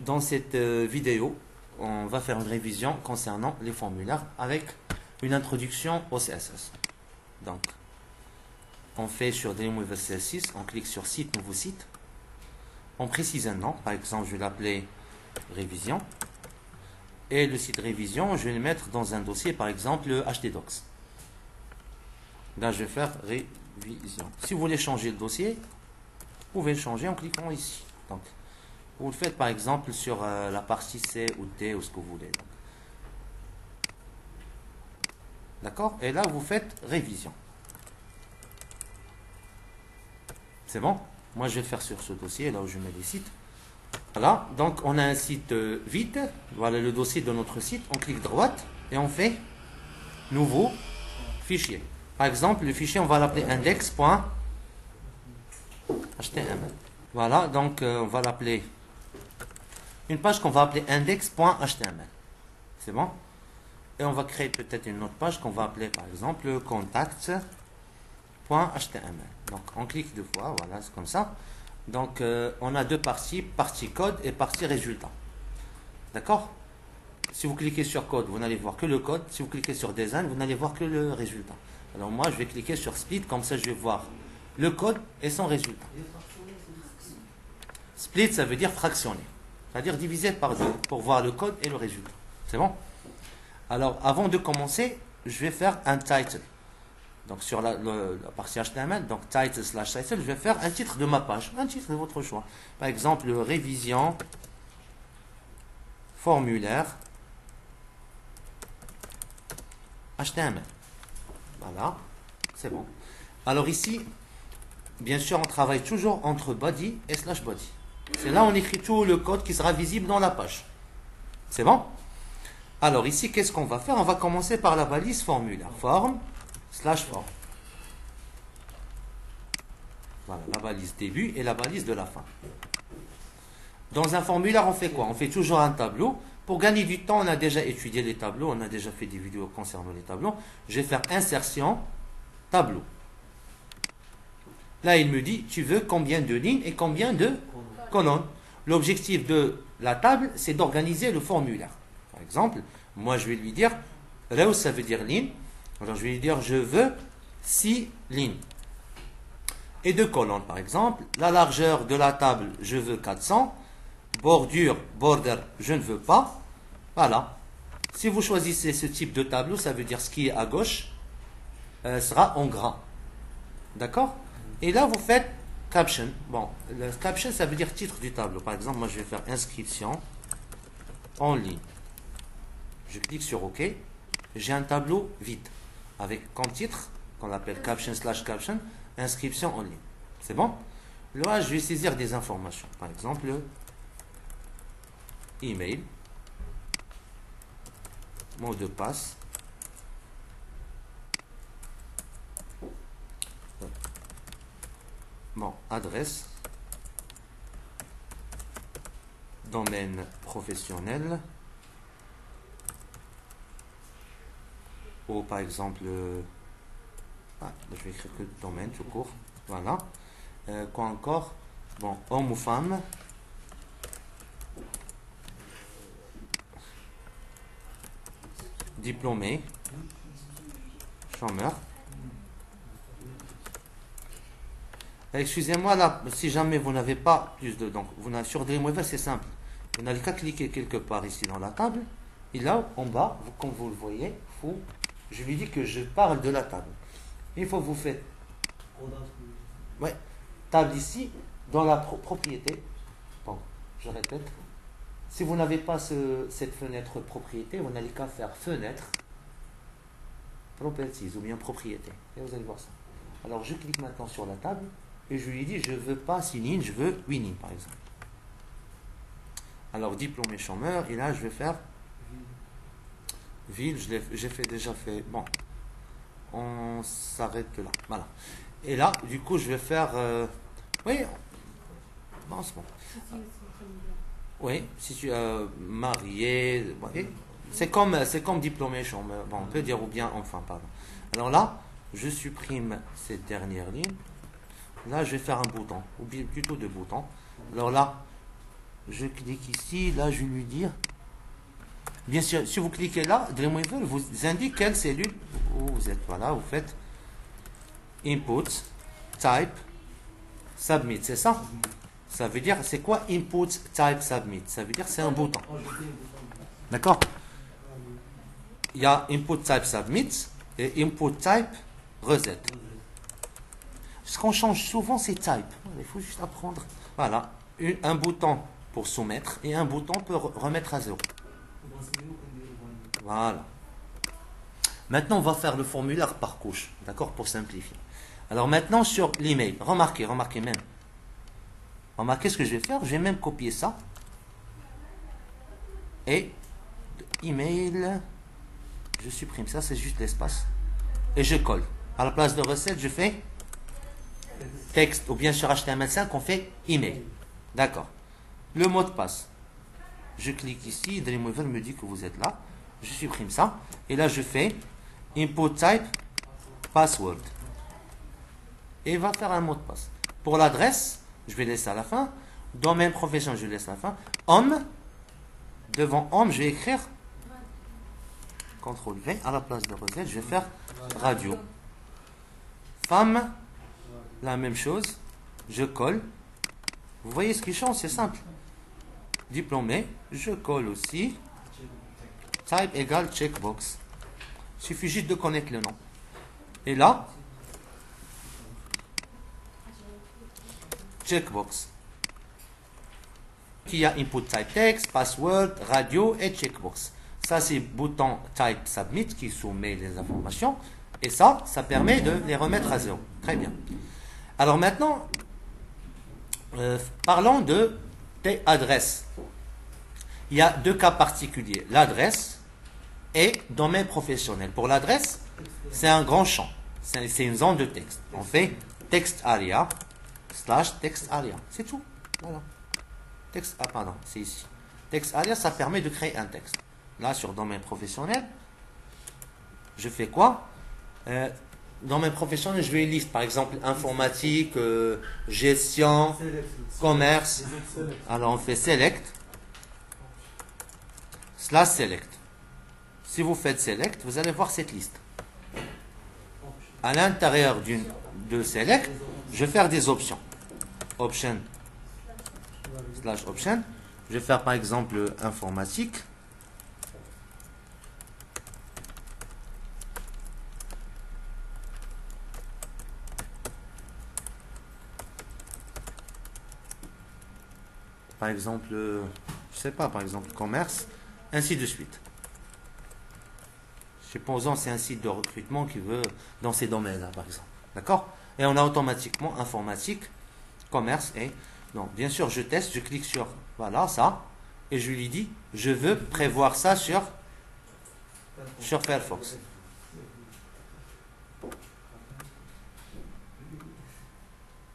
dans cette vidéo, on va faire une révision concernant les formulaires avec une introduction au CSS. Donc, on fait sur Dreamweaver CSS6, on clique sur Site, Nouveau site. On précise un nom, par exemple, je vais l'appeler Révision. Et le site Révision, je vais le mettre dans un dossier, par exemple, le htdocs. Là, je vais faire Révision. Si vous voulez changer le dossier, vous pouvez le changer en cliquant ici. Donc, vous le faites par exemple sur la partie C ou D ou ce que vous voulez. D'accord? Et là, vous faites révision. C'est bon? Moi, je vais le faire sur ce dossier, là où je mets les sites. Voilà. Donc, on a un site vide. Voilà le dossier de notre site. On clique droite et on fait nouveau fichier. Par exemple, le fichier, on va l'appeler index.html. Voilà. Donc, on va l'appeler une page qu'on va appeler index.html. C'est bon? Et on va créer peut-être une autre page qu'on va appeler par exemple contact.html. Donc on clique deux fois, voilà, c'est comme ça. Donc on a deux parties, partie code et partie résultat. D'accord? Si vous cliquez sur code, vous n'allez voir que le code. Si vous cliquez sur design, vous n'allez voir que le résultat. Alors moi, je vais cliquer sur split, comme ça je vais voir le code et son résultat. Split, ça veut dire fractionner. C'est-à-dire diviser par deux pour voir le code et le résultat. C'est bon? Alors, avant de commencer, je vais faire un title. Donc, sur la partie HTML, donc title/title, je vais faire un titre de ma page, un titre de votre choix. Par exemple, révision, formulaire, HTML. Voilà, c'est bon. Alors ici, bien sûr, on travaille toujours entre body et /body. C'est là où on écrit tout le code qui sera visible dans la page. C'est bon? Alors ici, qu'est-ce qu'on va faire? On va commencer par la balise formulaire. Form/form. Voilà, la balise début et la balise de la fin. Dans un formulaire, on fait quoi? On fait toujours un tableau. Pour gagner du temps, on a déjà étudié les tableaux, on a déjà fait des vidéos concernant les tableaux. Je vais faire insertion, tableau. Là, il me dit, tu veux combien de lignes et combien de colonnes? L'objectif de la table, c'est d'organiser le formulaire. Par exemple, moi je vais lui dire, Reus ça veut dire ligne, alors je vais lui dire, je veux 6 lignes. Et 2 colonnes, par exemple, la largeur de la table, je veux 400, bordure, border, je ne veux pas. Voilà. Si vous choisissez ce type de tableau, ça veut dire ce qui est à gauche sera en gras. D'accord? Et là, vous faites caption. Bon, le caption, ça veut dire titre du tableau. Par exemple, moi, je vais faire inscription en ligne. Je clique sur OK. J'ai un tableau vide avec comme titre, qu'on appelle caption/caption, inscription en ligne. C'est bon? Là, je vais saisir des informations. Par exemple, email, mot de passe, bon, adresse, domaine professionnel, ou par exemple, je vais écrire que domaine tout court, voilà. Quoi encore? Bon, homme ou femme, diplômé, chômeur. Excusez-moi là, si jamais vous n'avez pas plus de... Donc, sur Dreamweaver, c'est simple. Vous n'allez qu'à cliquer quelque part ici dans la table. Et là, en bas, comme vous le voyez, je lui dis que je parle de la table. Une fois que vous faites... Ouais, table ici, dans la propriété. Bon, je répète. Si vous n'avez pas cette fenêtre propriété, vous n'allez qu'à faire fenêtre, properties ou bien propriété. Et vous allez voir ça. Alors, je clique maintenant sur la table. Et je lui dis, je ne veux pas 6 lignes, je veux 8 lignes, par exemple. Alors, diplômé chômeur, et là, je vais faire ville, j'ai déjà fait. Bon, on s'arrête là. Voilà. Et là, du coup, je vais faire. Oui, bon, c'est bon. Oui, si tu es marié, oui. C'est comme diplômé chômeur. Bon, on peut dire ou bien enfin, pardon. Alors là, je supprime cette dernière ligne. Là, je vais faire un bouton, ou bien plutôt deux boutons. Alors là, Je clique ici, là je vais lui dire. Bien sûr, si vous cliquez là, Dreamweaver vous indique quelle cellule où vous êtes. Voilà, vous faites Input, Type, Submit, c'est ça? Ça veut dire, c'est quoi Input, Type, Submit? Ça veut dire c'est un bouton. D'accord? Il y a Input, Type, Submit et Input, Type, Reset. Ce qu'on change souvent, c'est Type. Il faut juste apprendre. Voilà, un bouton pour soumettre et un bouton pour remettre à zéro. Voilà. Maintenant, on va faire le formulaire par couche, d'accord, pour simplifier. Alors maintenant, sur l'email, remarquez même. Remarquez ce que je vais faire. Je vais même copier ça. Et email, je supprime ça, c'est juste l'espace. Et je colle. À la place de recette, je fais texte, ou bien sur HTML5, on fait email. D'accord. Le mot de passe. Je clique ici, Dreamweaver me dit que vous êtes là. Je supprime ça. Et là, je fais input type password. Et il va faire un mot de passe. Pour l'adresse, je vais laisser à la fin. Domaine profession, je laisse à la fin. Homme, devant homme, je vais écrire CTRL V. À la place de recette, je vais faire radio. Femme, la même chose. Je colle. Vous voyez ce qui change, c'est simple. Diplômé, je colle aussi. Type égale checkbox. Il suffit juste de connaître le nom. Et là, checkbox. Il y a input type text, password, radio et checkbox. Ça, c'est bouton type submit qui soumet les informations. Et ça permet de les remettre à zéro. Très bien. Alors maintenant, parlons de tes adresses. Il y a deux cas particuliers. L'adresse et domaine professionnel. Pour l'adresse, c'est un grand champ. C'est une zone de texte. On fait text area / text area. C'est tout. Voilà. Pardon, c'est ici. Text area, ça permet de créer un texte. Là, sur domaine professionnel, je fais quoi? Domaine professionnel, je vais liste, par exemple, informatique, gestion, commerce. Alors, on fait select, /select. Si vous faites select, vous allez voir cette liste. À l'intérieur de select, je vais faire des options. Option /option. Je vais faire par exemple informatique. Par exemple, je sais pas, par exemple commerce, ainsi de suite. Supposons c'est un site de recrutement qui veut dans ces domaines-là, par exemple. D'accord? Et on a automatiquement informatique, commerce et... Donc, bien sûr, je teste, je clique sur, voilà, ça, et je lui dis, je veux prévoir ça sur Firefox.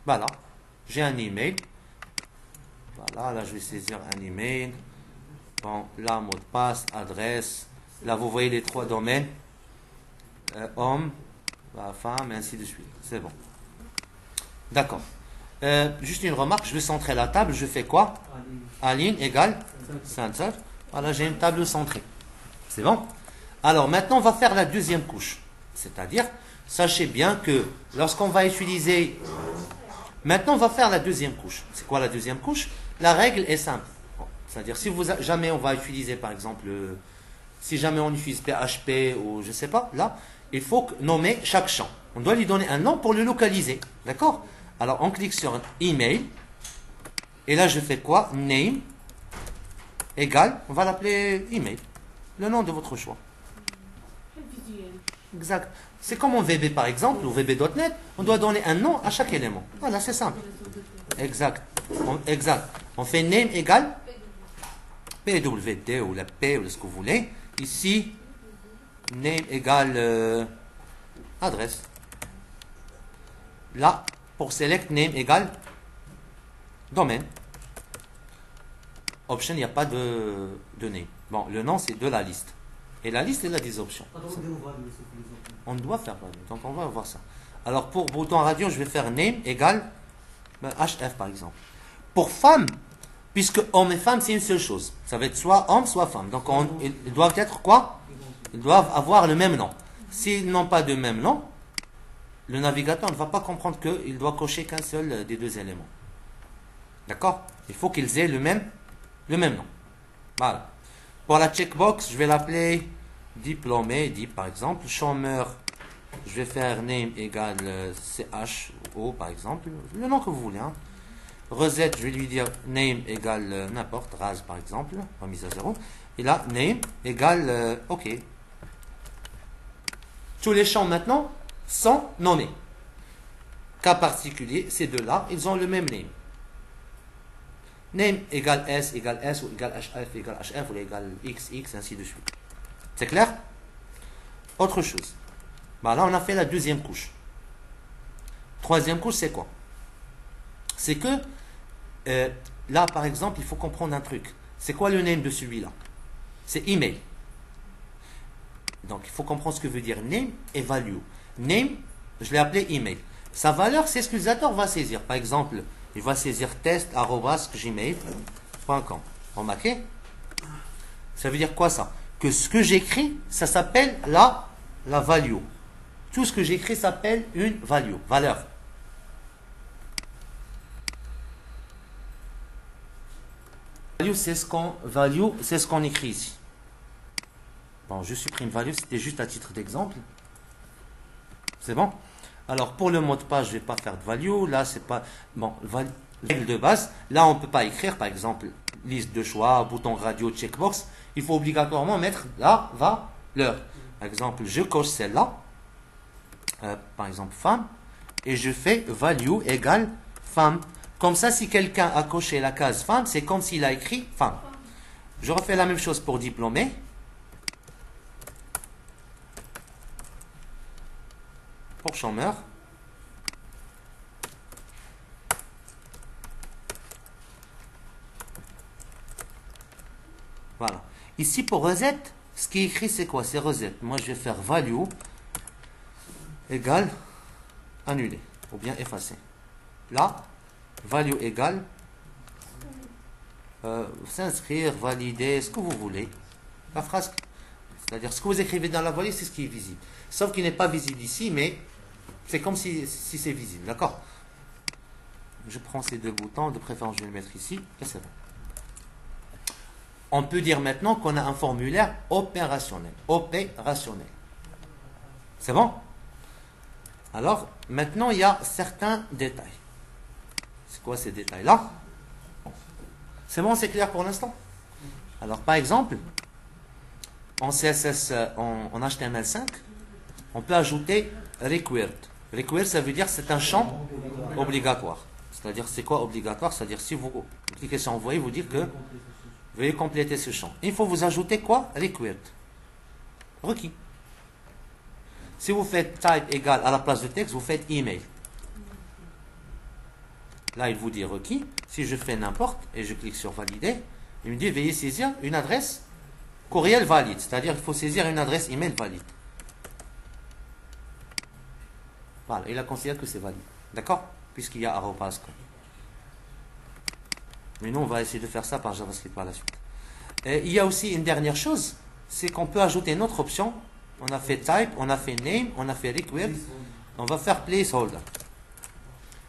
Voilà, j'ai un email. Voilà, là, je vais saisir un email. Bon, là, mot de passe, adresse. Là, vous voyez les trois domaines. Homme, femme, et ainsi de suite. C'est bon. D'accord. Juste une remarque, je vais centrer la table, je fais quoi? Align égale center. Voilà, j'ai une table centrée. C'est bon? Alors maintenant, on va faire la deuxième couche. C'est-à-dire, sachez bien que lorsqu'on va utiliser... Maintenant, on va faire la deuxième couche. C'est quoi la deuxième couche? La règle est simple. C'est-à-dire, si jamais on va utiliser, par exemple, si jamais on utilise PHP ou je ne sais pas, là, il faut nommer chaque champ. On doit lui donner un nom pour le localiser. D'accord? Alors, on clique sur email. Et là, je fais quoi? Name égale, on va l'appeler email. Le nom de votre choix. Exact. C'est comme en VB par exemple, ou VB.NET, on doit donner un nom à chaque élément. Voilà, c'est simple. Exact. Exact. On fait name égale PWD ou la P ou ce que vous voulez. Ici, name égale adresse. Là, pour select name égale domaine. Option, il n'y a pas de name. Bon, le nom, c'est de la liste. Et la liste, elle a des options. On doit faire radio. Donc, on va voir ça. Alors, pour bouton radio, je vais faire name égale HF, par exemple. Pour femme, Puisque homme et femme, c'est une seule chose. Ça va être soit homme, soit femme. Donc ils doivent être quoi? Ils doivent avoir le même nom. S'ils n'ont pas de même nom, le navigateur ne va pas comprendre qu'il doit cocher qu'un seul des deux éléments. D'accord? Il faut qu'ils aient le même nom. Voilà. Pour la checkbox, je vais l'appeler diplômé, dit par exemple. Chômeur, je vais faire name égale CHO par exemple. Le nom que vous voulez. Hein. Recette, je vais lui dire name égale n'importe, rase par exemple, remise à 0. Et là, name égale OK. Tous les champs maintenant sont nommés. Cas particulier, ces deux-là, ils ont le même name. Name égale S égale S ou égale HF égale HF ou égale X, X, ainsi de suite. C'est clair? Autre chose. Bah là, on a fait la deuxième couche. Troisième couche, c'est quoi? C'est que là, par exemple, il faut comprendre un truc. C'est quoi le name de celui-là? C'est email. Donc, il faut comprendre ce que veut dire name et value. Name, je l'ai appelé email. Sa valeur, c'est ce que l'utilisateur va saisir. Par exemple, il va saisir test@gmail.com. Remarquez? Ça veut dire quoi ça? Que ce que j'écris, ça s'appelle la value. Tout ce que j'écris s'appelle une valeur. Value, c'est ce qu'on écrit ici. Bon, je supprime value, c'était juste à titre d'exemple. C'est bon? Alors, pour le mot de passe, je ne vais pas faire de value. Là, c'est pas... Bon, règle de base. Là, on ne peut pas écrire, par exemple, liste de choix, bouton radio, checkbox. Il faut obligatoirement mettre la valeur. Par exemple, je coche celle-là. Par exemple, femme. Et je fais value égale femme. Comme ça, si quelqu'un a coché la case femme, c'est comme s'il a écrit femme. Je refais la même chose pour diplômé. Pour chômeur. Voilà. Ici, pour recette, ce qui est écrit, c'est quoi? C'est recette. Moi, je vais faire value égale annuler ou bien effacer. Là, value égale s'inscrire, valider, ce que vous voulez. La phrase, c'est-à-dire ce que vous écrivez dans la valise, c'est ce qui est visible. Sauf qu'il n'est pas visible ici, mais c'est comme si c'est visible. D'accord? Je prends ces deux boutons, de préférence je vais le mettre ici, et c'est bon. On peut dire maintenant qu'on a un formulaire opérationnel. C'est bon? Alors, maintenant, il y a certains détails. C'est quoi ces détails-là? C'est bon, c'est clair pour l'instant? Alors, par exemple, en CSS, en HTML5, on peut ajouter required. Required, ça veut dire c'est un champ obligatoire. C'est-à-dire, c'est quoi obligatoire? C'est-à-dire, si vous cliquez sur envoyer, vous dire que veuillez compléter ce champ. Il faut vous ajouter quoi? Required. Requis. Si vous faites type égal à la place de texte, vous faites email. Là, il vous dit requis. Si je fais n'importe et je clique sur valider, il me dit veuillez saisir une adresse courriel valide. C'est-à-dire qu'il faut saisir une adresse email valide. Voilà, il a considéré que c'est valide. D'accord? Puisqu'il y a arrobas. Mais nous, on va essayer de faire ça par JavaScript par la suite. Et il y a aussi une dernière chose, c'est qu'on peut ajouter une autre option. On a fait type, on a fait name, on a fait required. On va faire placeholder.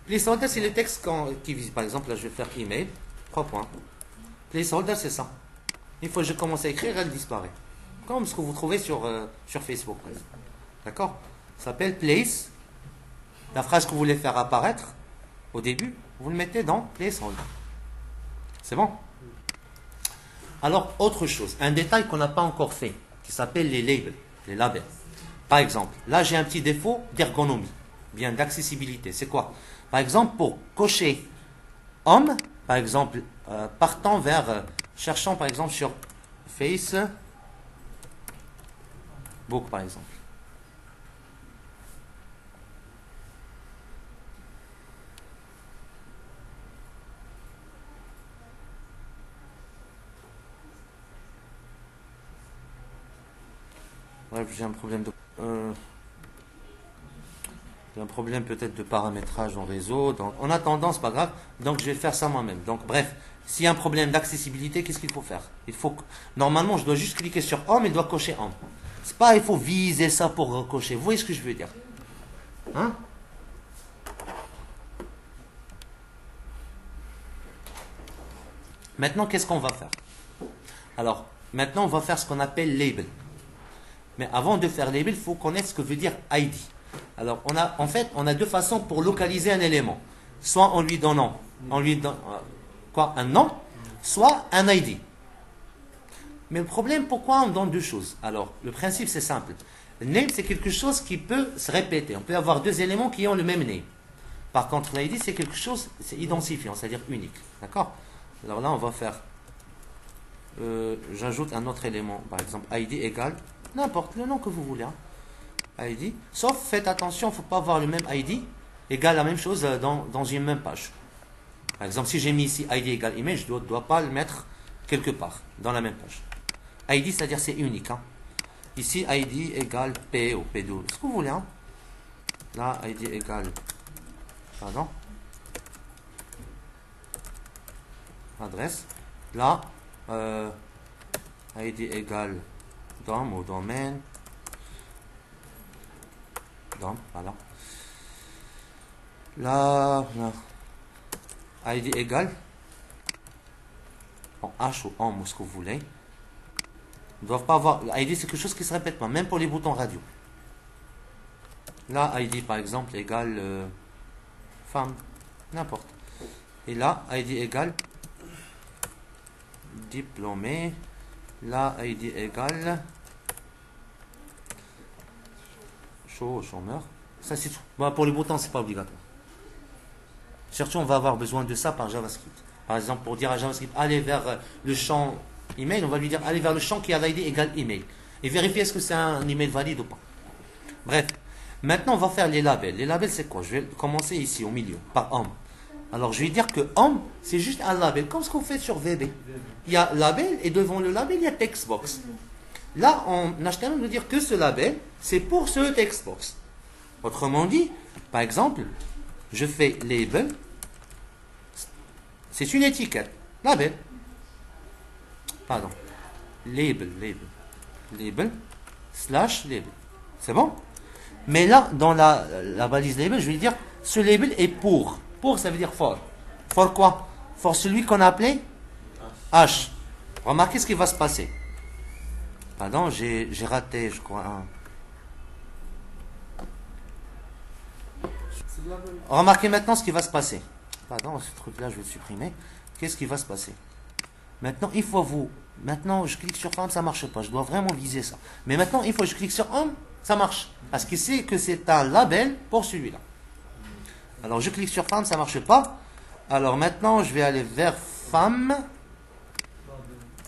Placeholder, c'est le texte qui vise. Par exemple, là, je vais faire email. 3 points. Placeholder, c'est ça. Une fois que je commence à écrire, elle disparaît. Comme ce que vous trouvez sur Facebook. D'accord? Ça s'appelle place. La phrase que vous voulez faire apparaître au début, vous le mettez dans placeholder. C'est bon? Alors, autre chose. Un détail qu'on n'a pas encore fait, qui s'appelle les labels. Les labels. Par exemple, là, j'ai un petit défaut d'ergonomie. Bien, d'accessibilité. C'est quoi? Par exemple, pour cocher homme, par exemple, partant vers, cherchant par exemple sur Facebook, par exemple. Bref, j'ai un problème de... J'ai un problème peut-être de paramétrage en réseau. Donc, en attendant, c'est pas grave. Donc, je vais faire ça moi-même. Donc, bref, s'il y a un problème d'accessibilité, qu'est-ce qu'il faut faire? Normalement, je dois juste cliquer sur Home et je dois cocher Home. C'est pas, il faut viser ça pour cocher. Vous voyez ce que je veux dire? Hein? Maintenant, qu'est-ce qu'on va faire? Alors, maintenant, on va faire ce qu'on appelle label. Mais avant de faire label, il faut connaître ce que veut dire ID. Alors, en fait, on a deux façons pour localiser un élément. Soit en lui donnant, un nom, soit un ID. Mais le problème, pourquoi on donne deux choses? Alors, le principe, c'est simple. Le name, c'est quelque chose qui peut se répéter. On peut avoir deux éléments qui ont le même name. Par contre, l'ID, c'est quelque chose, c'est identifiant, c'est-à-dire unique. D'accord? Alors là, on va faire... j'ajoute un autre élément. Par exemple, ID égale n'importe le nom que vous voulez. Hein. ID. Sauf, faites attention, il ne faut pas avoir le même ID égale la même chose dans une même page. Par exemple, si j'ai mis ici ID égale email, je ne dois pas le mettre quelque part dans la même page. ID, c'est-à-dire c'est unique. Hein. Ici, ID égale P ou P2. Ce que vous voulez. Hein. Là, ID égale... Pardon. Adresse. Là, ID égale DOM ou domaine. DOM, voilà. Là, ID égale en H ou en ou ce que vous voulez. Ils ne doivent pas avoir. ID, c'est quelque chose qui ne se répète pas, même pour les boutons radio. Là, ID, par exemple, égale femme, n'importe. Et là, ID égale diplômé. Là, ID égale chômeur. Ça, c'est tout. Bon, pour les boutons, c'est pas obligatoire. Surtout, on va avoir besoin de ça par JavaScript. Par exemple, pour dire à JavaScript, allez vers le champ email, on va lui dire, allez vers le champ qui a l'ID égale email. Et vérifier est-ce que c'est un email valide ou pas. Bref. Maintenant, on va faire les labels. Les labels, c'est quoi? Je vais commencer ici, au milieu, par homme. Alors, je vais dire que homme, c'est juste un label, comme ce qu'on fait sur VB. Il y a label, et devant le label, il y a textbox. Là, en HTML, on veut dire que ce label, c'est pour ce textbox. Autrement dit, par exemple, je fais label, c'est une étiquette. Label. Pardon. Label. Slash label. C'est bon? Mais là, dans la balise label, je vais dire, ce label est pour. Pour, ça veut dire for. For quoi? For celui qu'on a appelé H. Remarquez ce qui va se passer. Pardon, j'ai raté, je crois. Remarquez maintenant ce qui va se passer. Pardon, ce truc-là, je vais le supprimer. Qu'est-ce qui va se passer? Maintenant, il faut vous... Maintenant, je clique sur femme, ça ne marche pas. Je dois vraiment viser ça. Mais maintenant, il faut que je clique sur homme, ça marche. Parce que c'est que c'est un label pour celui-là. Alors, je clique sur femme, ça ne marche pas. Alors, maintenant, je vais aller vers femme.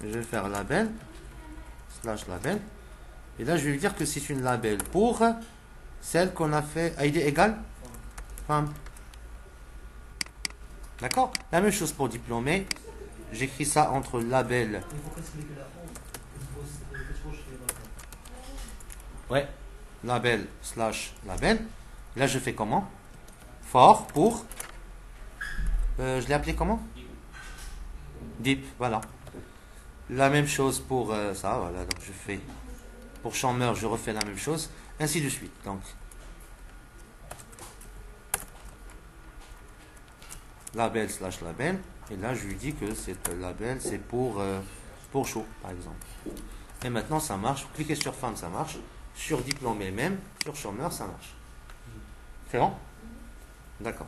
Je vais faire label. Slash label. Et là, je vais lui dire que c'est une label pour celle qu'on a fait ID égale femme. D'accord? La même chose pour diplômé. J'écris ça entre label. Ouais. Label slash label. Là, je fais comment? For pour. Je l'ai appelé comment? Deep, voilà. La même chose pour ça, voilà. Donc, je fais. Pour chômeur, je refais la même chose. Ainsi de suite. Donc. Label slash label. Et là, je lui dis que cette label, c'est pour chaud, par exemple. Et maintenant, ça marche. Vous cliquez sur femme, ça marche. Sur diplômé même, sur chômeur, ça marche. C'est bon? D'accord.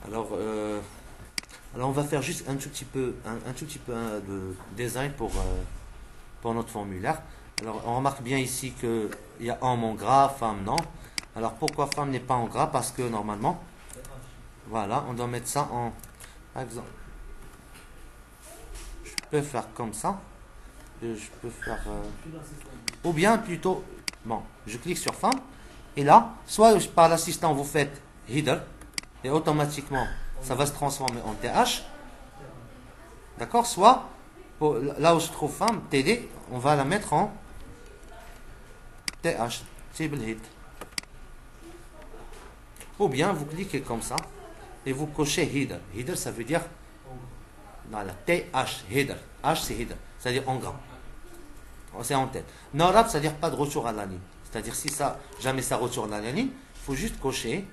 Alors, on va faire juste un tout petit peu de design pour notre formulaire. Alors, on remarque bien ici qu'il y a homme en gras, femme non. Alors, pourquoi femme n'est pas en gras? Parce que normalement, voilà, on doit mettre ça en... Par exemple, je peux faire comme ça. Je peux faire... ou bien plutôt... Bon, je clique sur femme. Et là, soit par l'assistant, vous faites header. Et automatiquement, ça va se transformer en TH. D'accord? Soit, là où je trouve femme, TD, on va la mettre en TH, table head. Ou bien vous cliquez comme ça et vous cochez header. Header, ça veut dire voilà, TH, header. H, c'est header, c'est-à-dire en grand. C'est en tête. No wrap, c'est-à-dire pas de retour à la ligne. C'est-à-dire si ça, jamais ça retourne à la ligne, il faut juste cocher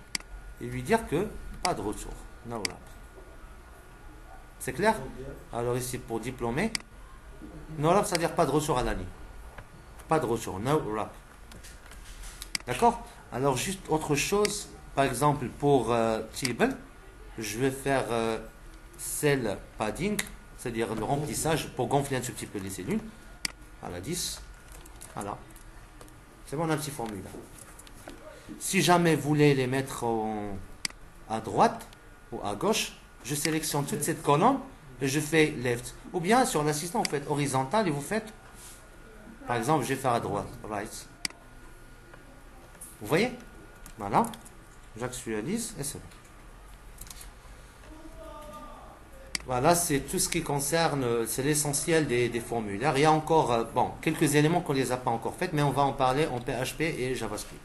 et lui dire que pas de retour. No wrap. C'est clair? Alors ici pour diplômé, no wrap, c'est-à-dire pas de retour à la ligne. Pas de retour, no wrap. D'accord? Alors juste autre chose, par exemple pour table, je vais faire cell padding, c'est-à-dire le remplissage pour gonfler un tout petit peu les cellules. Voilà, 10. Voilà. C'est bon, on a un petit formulaire. Si jamais vous voulez les mettre à droite ou à gauche, je sélectionne toute cette colonne et je fais left. Ou bien sur l'assistant, vous faites horizontal et vous faites, par exemple, je vais faire à droite, right. Vous voyez? Voilà. J'actualise et c'est bon. Voilà, c'est tout ce qui concerne, c'est l'essentiel des formulaires. Il y a encore, bon, quelques éléments qu'on ne les a pas encore faits, mais on va en parler en PHP et JavaScript.